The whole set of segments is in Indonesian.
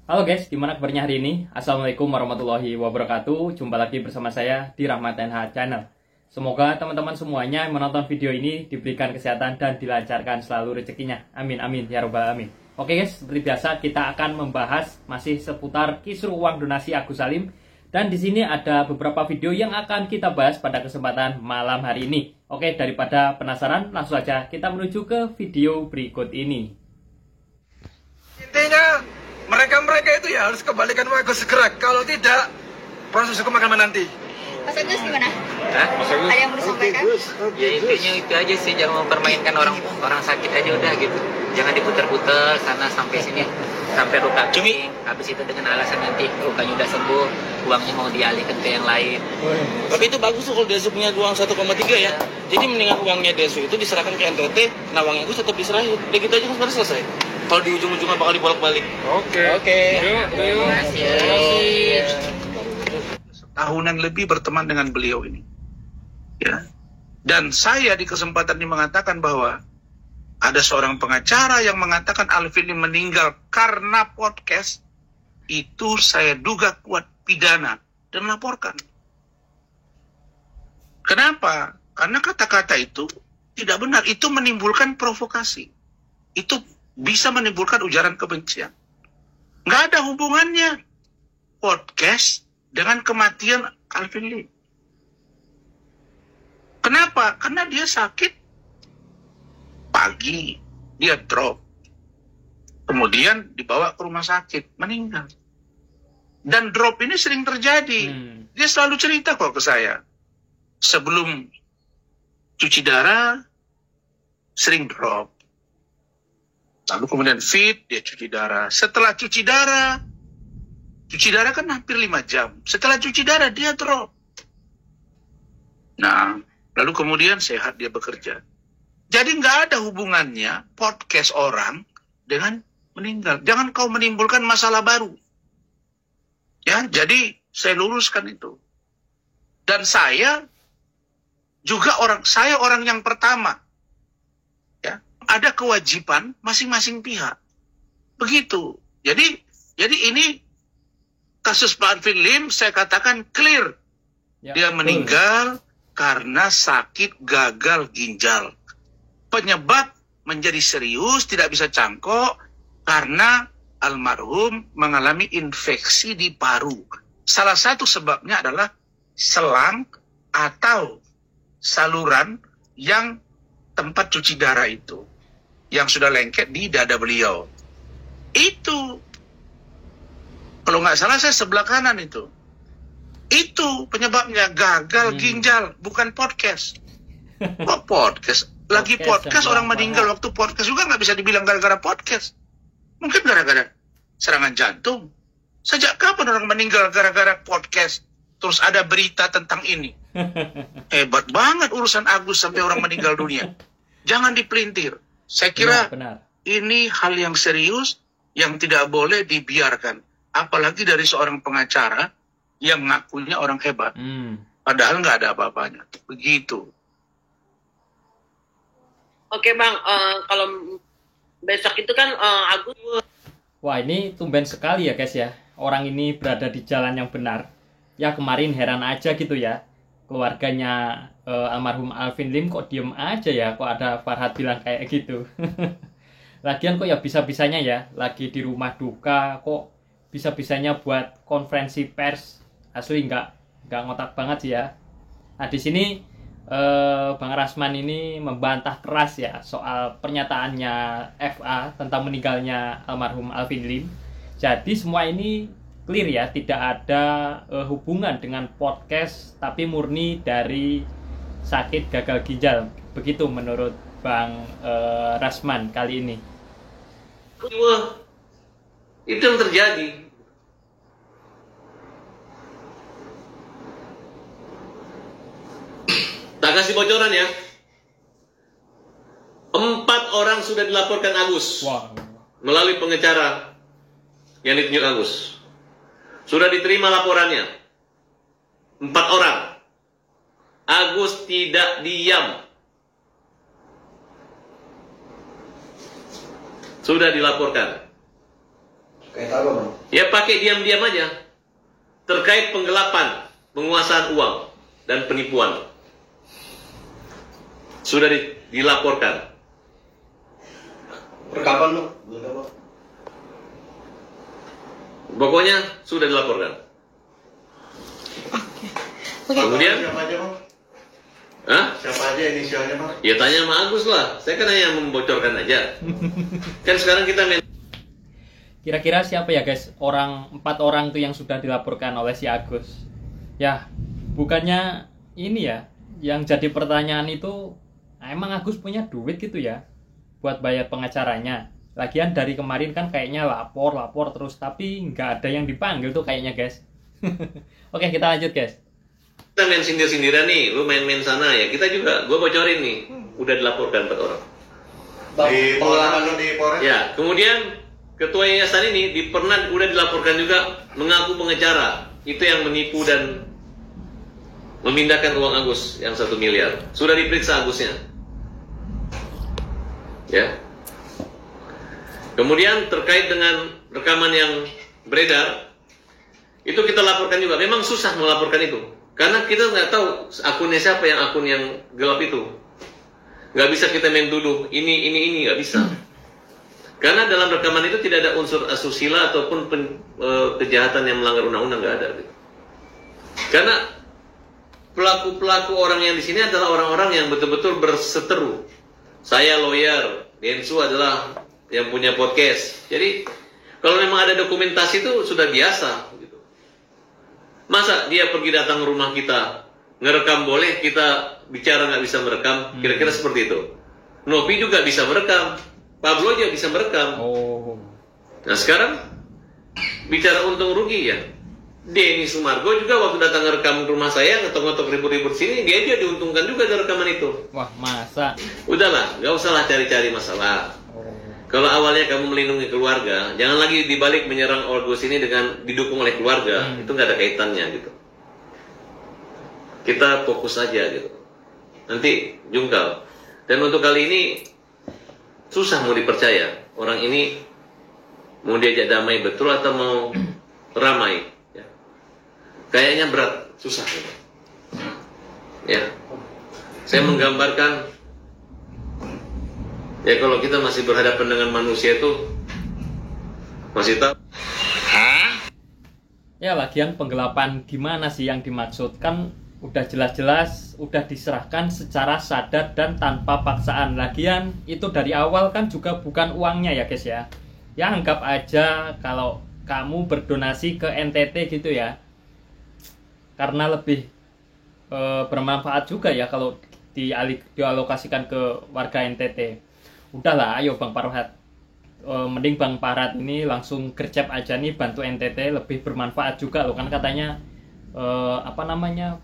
Halo guys, gimana kabarnya hari ini? Assalamualaikum warahmatullahi wabarakatuh. Jumpa lagi bersama saya di Rahmat NH Channel. Semoga teman-teman semuanya yang menonton video ini diberikan kesehatan dan dilancarkan selalu rezekinya. Amin amin ya robbal alamin. Oke guys, seperti biasa kita akan membahas masih seputar kisruh uang donasi Agus Salim. Dan di sini ada beberapa video yang akan kita bahas pada kesempatan malam hari ini. Oke, daripada penasaran, langsung saja kita menuju ke video berikut ini. Intinya mereka itu ya harus kembalikan uang Agus segera. Kalau tidak, proses hukum akan menanti. Mas Agus gimana? Mas Agus? Ada yang mau disampaikan? Ya intinya itu aja sih, jangan mempermainkan orang sakit aja udah gitu. Jangan diputer-puter sana sampai sini, sampai luka kuning. Habis itu dengan alasan nanti lukanya udah sembuh, uangnya mau dialihkan ke yang lain. Tapi itu bagus tuh kalau Desu punya uang 1,3 ya. Jadi mendingan uangnya Desu itu diserahkan ke NTT, nah uangnya itu tetap diserahin. Udah gitu aja kan sebenarnya selesai. Kalau di ujung-ujungnya bakal dibolak-balik. Oke. Terima kasih. Tahunan lebih berteman dengan beliau ini. Ya. Dan saya di kesempatan ini mengatakan bahwa ada seorang pengacara yang mengatakan Alvin meninggal karena podcast. Itu saya duga kuat pidana dan laporkan. Kenapa? Karena kata-kata itu tidak benar. Itu menimbulkan provokasi. Itu bisa menimbulkan ujaran kebencian. Nggak ada hubungannya podcast dengan kematian Alvin Lim. Kenapa? Karena dia sakit. Pagi dia drop. Kemudian dibawa ke rumah sakit, meninggal. Dan drop ini sering terjadi. Dia selalu cerita kok ke saya. Sebelum cuci darah, sering drop. Lalu kemudian fit, dia cuci darah. Setelah cuci darah kan hampir 5 jam. Setelah cuci darah, dia drop. Nah, lalu kemudian sehat dia bekerja. Jadi nggak ada hubungannya podcast orang dengan meninggal. Jangan kau menimbulkan masalah baru. Ya, jadi saya luruskan itu. Dan saya juga orang yang pertama. Ya, ada kewajiban masing-masing pihak. Begitu. Jadi ini kasus Pak Alvin Lim saya katakan clear. Ya, dia meninggal karena sakit gagal ginjal. Penyebab menjadi serius, tidak bisa cangkok, karena almarhum mengalami infeksi di paru. Salah satu sebabnya adalah selang atau saluran yang tempat cuci darah itu, yang sudah lengket di dada beliau. Itu, kalau nggak salah saya sebelah kanan itu. Itu penyebabnya gagal ginjal, bukan podcast. Kok podcast? Lagi podcast orang meninggal waktu podcast juga nggak bisa dibilang gara-gara podcast. Mungkin gara-gara serangan jantung. Sejak kapan orang meninggal gara-gara podcast? Terus ada berita tentang ini. Hebat banget urusan Agus sampai orang meninggal dunia. Jangan dipelintir. Saya kira ini hal yang serius yang tidak boleh dibiarkan. Apalagi dari seorang pengacara yang ngakunya orang hebat. Padahal nggak ada apa-apanya. Begitu. Oke Bang, kalau besok itu kan Agus. Wah, ini tumben sekali ya guys ya. Orang ini berada di jalan yang benar. Ya kemarin heran aja gitu ya. Keluarganya almarhum Alvin Lim kok diem aja ya. Kok ada Farhad bilang kayak gitu. Lagian kok ya bisa-bisanya ya. Lagi di rumah duka kok bisa-bisanya buat konferensi pers. Asli nggak ngotak banget sih ya. Nah di sini Bang Rasman ini membantah keras ya soal pernyataannya FA tentang meninggalnya almarhum Alvin Lim. Jadi semua ini clear ya, tidak ada hubungan dengan podcast, tapi murni dari sakit gagal ginjal. Begitu menurut Bang Rasman kali ini. Itu yang terjadi. Tak kasih bocoran ya. 4 orang sudah dilaporkan Agus. Wow. Melalui pengacara yang ditunjuk Agus. Sudah diterima laporannya. 4 orang. Agus tidak diam. Sudah dilaporkan. Kayak apa, Bang? Ya pakai diam-diam aja terkait penggelapan, penguasaan uang dan penipuan. Sudah dilaporkan. Rekapan lo? Pokoknya sudah dilaporkan. Kemudian Siapa aja, Bang? Hah? Siapa aja inisialnya, Bang? Ya tanya sama Agus lah. Saya kan hanya membocorkan aja. Kan sekarang kita Kira-kira siapa ya guys 4 orang tuh yang sudah dilaporkan oleh si Agus? Ya, bukannya ini ya, yang jadi pertanyaan itu, emang Agus punya duit gitu ya buat bayar pengacaranya? Lagian dari kemarin kan kayaknya lapor terus, tapi nggak ada yang dipanggil tuh kayaknya guys. Oke, kita lanjut guys. kita main sindir-sindiran nih, lu main-main sana ya. Kita juga, gue bocorin nih, udah dilaporkan 4 orang. Di pengalaman di Polres? Ya, kemudian ketua yayasan ini udah dilaporkan juga mengaku pengecara. Itu yang menipu dan memindahkan uang Agus yang 1 miliar. Sudah diperiksa Agusnya. Ya. Kemudian terkait dengan rekaman yang beredar, itu kita laporkan juga. Memang susah melaporkan itu, karena kita nggak tahu akunnya siapa, yang akun yang gelap itu. Nggak bisa kita main tuduh ini nggak bisa. Karena dalam rekaman itu tidak ada unsur asusila ataupun kejahatan yang melanggar undang-undang, nggak ada. Gitu. Karena pelaku-pelaku orang yang di sini adalah orang-orang yang betul-betul berseteru. Saya lawyer, Densu adalah yang punya podcast. Jadi kalau memang ada dokumentasi itu sudah biasa. Gitu. Masa dia pergi datang ke rumah kita, ngerekam boleh, kita bicara nggak bisa merekam? Kira-kira seperti itu. Novi juga bisa merekam. Pablo aja bisa merekam. Oh. Nah sekarang bicara untung rugi ya. Denny Sumargo juga waktu datang ngerekam rumah saya, ngetok-ngetok ribut-ribut sini, dia aja diuntungkan juga dari rekaman itu. Wah, masa? Udahlah, nggak usahlah cari-cari masalah. Oh. Kalau awalnya kamu melindungi keluarga, jangan lagi dibalik menyerang Agus ini dengan didukung oleh keluarga. Itu nggak ada kaitannya gitu. Kita fokus aja gitu. Nanti jungkal. Dan untuk kali ini susah mau dipercaya, orang ini mau diajak damai betul atau mau ramai ya. Kayaknya berat, susah ya. Saya menggambarkan ya, kalau kita masih berhadapan dengan manusia itu masih tahu. Ya, lagian penggelapan gimana sih yang dimaksud? Kan udah jelas-jelas udah diserahkan secara sadar dan tanpa paksaan. Lagian itu dari awal kan juga bukan uangnya ya guys ya. Ya anggap aja kalau kamu berdonasi ke NTT gitu ya, karena lebih bermanfaat juga ya kalau dialokasikan ke warga NTT. Udahlah, ayo Bang Parhat, mending Bang Parhat ini langsung gercep aja nih, bantu NTT, lebih bermanfaat juga loh. Kan katanya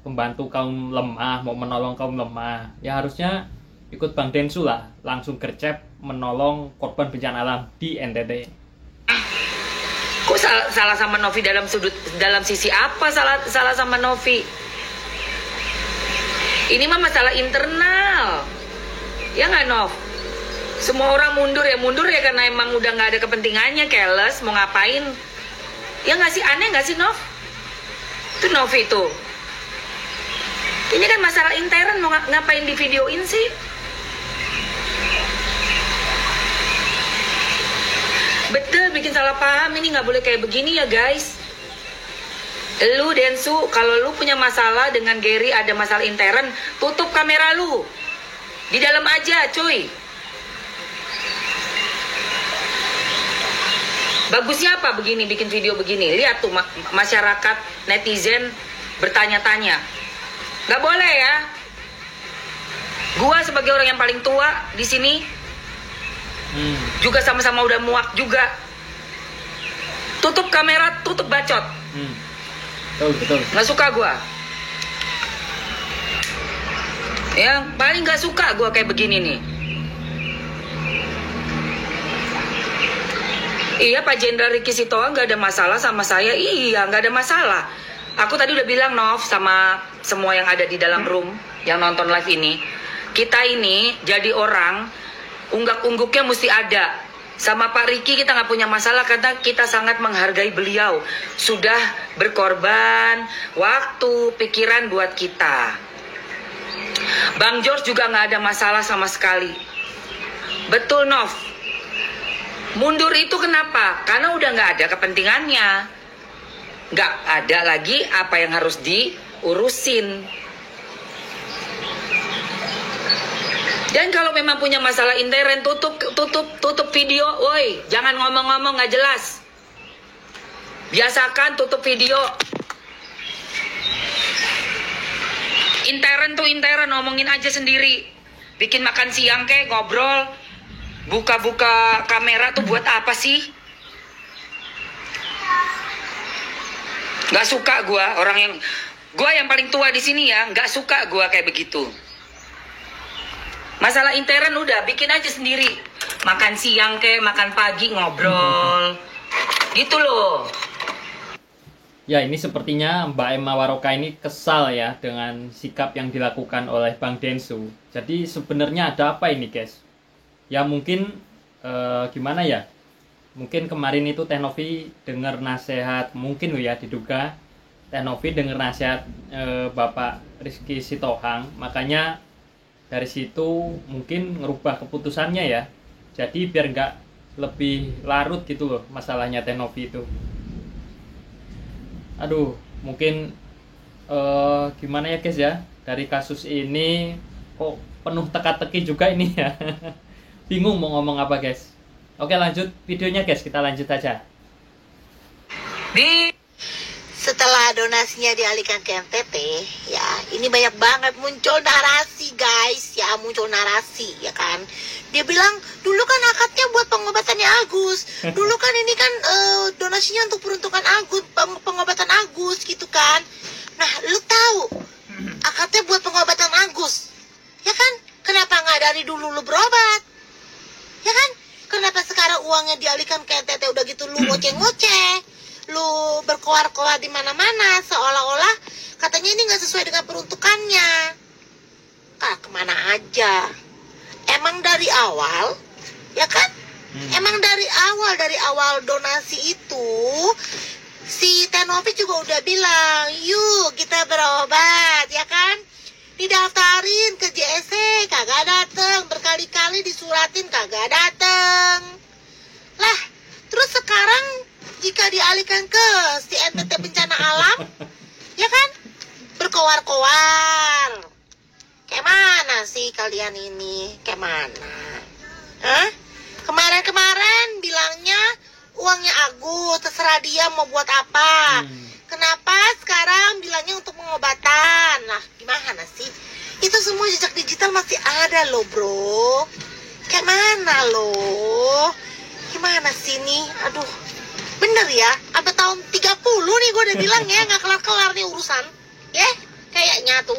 pembantu kaum lemah, mau menolong kaum lemah, ya harusnya ikut Bang Densu lah, langsung gercep menolong korban bencana alam di NTT. Kok salah sama Novi dalam sisi apa salah sama Novi? Ini mah masalah internal, ya nggak Nov? Semua orang mundur ya karena emang udah nggak ada kepentingannya, careless, mau ngapain? Ya nggak sih, aneh nggak sih Nov? Itu Novi itu. Ini kan masalah intern, mau ngapain di videoin sih? Betul, bikin salah paham, ini nggak boleh kayak begini ya guys. Lu Densu, kalau lu punya masalah dengan Gary, ada masalah intern, tutup kamera lu. Di dalam aja cuy. Bagusnya apa begini, bikin video begini? Lihat tuh masyarakat, netizen bertanya-tanya. Gak boleh ya. Gua sebagai orang yang paling tua di sini, juga sama-sama udah muak juga. Tutup kamera, tutup bacot. Betul. Gak suka gua. Ya, paling gak suka gua kayak begini nih. Iya, Pak Jenderal Ricky Sitoa nggak ada masalah sama saya. Iya, nggak ada masalah. Aku tadi udah bilang, Nov, sama semua yang ada di dalam room, yang nonton live ini. Kita ini jadi orang, unggak-ungguknya mesti ada. Sama Pak Riki kita nggak punya masalah karena kita sangat menghargai beliau. Sudah berkorban waktu, pikiran buat kita. Bang George juga nggak ada masalah sama sekali. Betul, Nov. Mundur itu kenapa? Karena udah nggak ada kepentingannya. Nggak ada lagi apa yang harus diurusin. Dan kalau memang punya masalah intern, tutup video, woi, jangan ngomong-ngomong nggak jelas. Biasakan tutup video. Intern tuh intern, ngomongin aja sendiri. Bikin makan siang kek, ngobrol, buka-buka kamera tuh buat apa sih? Nggak suka gua yang paling tua di sini ya, nggak suka gua kayak begitu. Masalah intern udah bikin aja sendiri. Makan siang ke, makan pagi ngobrol. Gitu loh. Ya, ini sepertinya Mbak Emma Waroka ini kesal ya dengan sikap yang dilakukan oleh Bang Densu. Jadi sebenarnya ada apa ini, guys? Ya mungkin gimana ya? Mungkin kemarin itu Teh Novi dengar nasihat, mungkin loh ya diduga Teh Novi dengar nasihat Bapak Rizky Sitohang, makanya dari situ mungkin ngerubah keputusannya ya. Jadi biar nggak lebih larut gitu loh masalahnya Teh Novi itu. Aduh, mungkin gimana ya guys ya, dari kasus ini kok penuh teka-teki juga ini ya. Bingung mau ngomong apa guys. Oke, lanjut videonya guys, kita lanjut aja. Setelah donasinya dialihkan ke NTT, ya ini banyak banget muncul narasi guys, ya muncul narasi ya kan. Dia bilang dulu kan akadnya buat pengobatannya Agus, dulu kan ini kan donasinya untuk peruntukan Agus, pengobatan Agus gitu kan. Nah lu tahu akadnya buat pengobatan Agus, ya kan? Kenapa nggak dari dulu lu berobat, ya kan? Kenapa sekarang uangnya dialihkan ke NTT udah gitu lu ngoceh-ngoceh? Lu berkoar-koar di mana-mana seolah-olah katanya ini nggak sesuai dengan peruntukannya. Kemana aja? Emang dari awal, ya kan? Emang dari awal donasi itu si Teh Novi juga udah bilang, yuk kita berobat, ya kan? Didaftarin ke JSC, kagak dateng, berkali-kali disuratin, kagak dateng. Lah, terus sekarang jika dialihkan ke si NTT bencana alam, ya kan, berkoar-koar. Kayak mana sih kalian ini? Kayak mana? Hah? Kemarin-kemarin bilangnya uangnya Agus, terserah dia mau buat apa. Kenapa sekarang bilangnya untuk pengobatan? Lah, gimana sih? Itu semua jejak digital masih ada loh, bro. Kayak mana loh? Gimana sih nih? Aduh. Bener ya, sampai tahun 30 nih gue udah bilang ya, nggak kelar-kelar nih urusan. Ya, kayaknya tuh.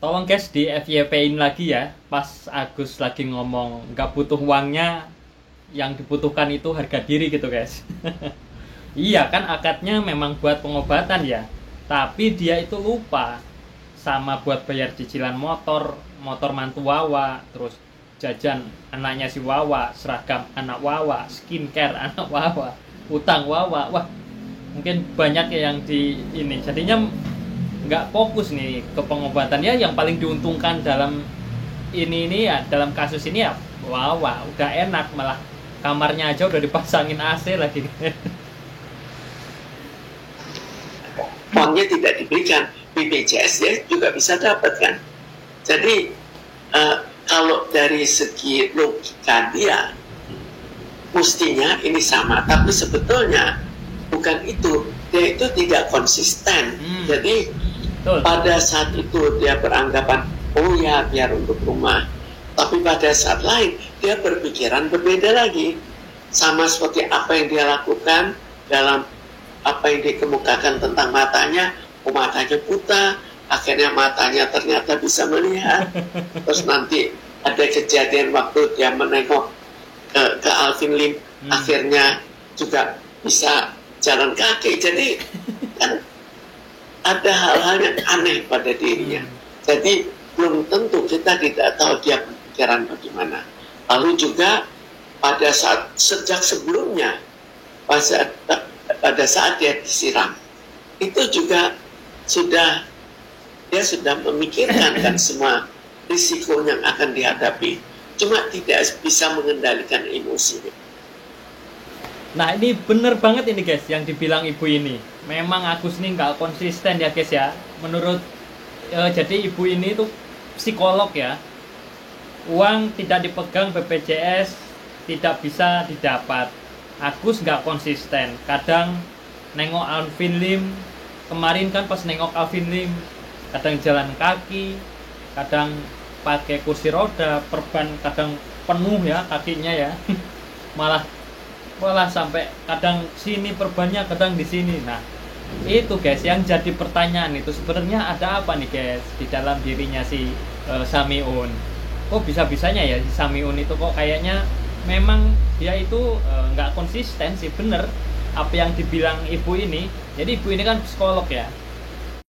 Tolong guys di FYP-in lagi ya, pas Agus lagi ngomong nggak butuh uangnya, yang dibutuhkan itu harga diri gitu guys. Iya kan akadnya memang buat pengobatan ya, tapi dia itu lupa sama buat bayar cicilan motor mantu Wawa, terus jajan anaknya si Wawa, seragam anak Wawa, skincare anak Wawa, utang Wawa. Wah, mungkin banyak yang di ini jadinya nggak fokus nih ke pengobatan ya. Yang paling diuntungkan dalam ini ya, dalam kasus ini ya Wawa, udah enak, malah kamarnya aja udah dipasangin AC lagi. Uangnya tidak diberikan, BPJS dia juga bisa dapat kan. Jadi kalau dari segi logika dia mestinya ini sama, tapi sebetulnya bukan itu. Dia itu tidak konsisten. Jadi pada saat itu dia beranggapan, oh ya biar untuk rumah, tapi pada saat lain dia berpikiran berbeda lagi. Sama seperti apa yang dia lakukan dalam apa yang dikemukakan tentang matanya. Oh, matanya buta, akhirnya matanya ternyata bisa melihat. Terus nanti ada kejadian waktu dia menengok ke Alvin Lim, akhirnya juga bisa jalan kaki. Jadi kan ada hal-hal yang aneh pada dirinya. Jadi belum tentu, kita tidak tahu dia berpikiran bagaimana. Lalu juga pada saat sejak sebelumnya pada saat dia disiram itu juga dia sudah memikirkan kan semua risiko yang akan dihadapi, cuma tidak bisa mengendalikan emosinya. Nah ini bener banget ini guys yang dibilang ibu ini. Memang Agus ini nggak konsisten ya guys ya. Menurut jadi ibu ini tuh psikolog ya. Uang tidak dipegang BPJS tidak bisa didapat. Agus nggak konsisten. Kadang nengok Alvin Lim. Kemarin kan pas nengok Alvin Lim, kadang jalan kaki, kadang pakai kursi roda, perban kadang penuh ya kakinya ya. malah sampai kadang sini perbannya, kadang di sini. Nah itu guys yang jadi pertanyaan itu sebenarnya ada apa nih guys di dalam dirinya si Samiun. Kok bisa-bisanya ya si Samiun itu kok kayaknya memang dia itu nggak konsisten sih. Bener apa yang dibilang ibu ini. Jadi ibu ini kan psikolog ya,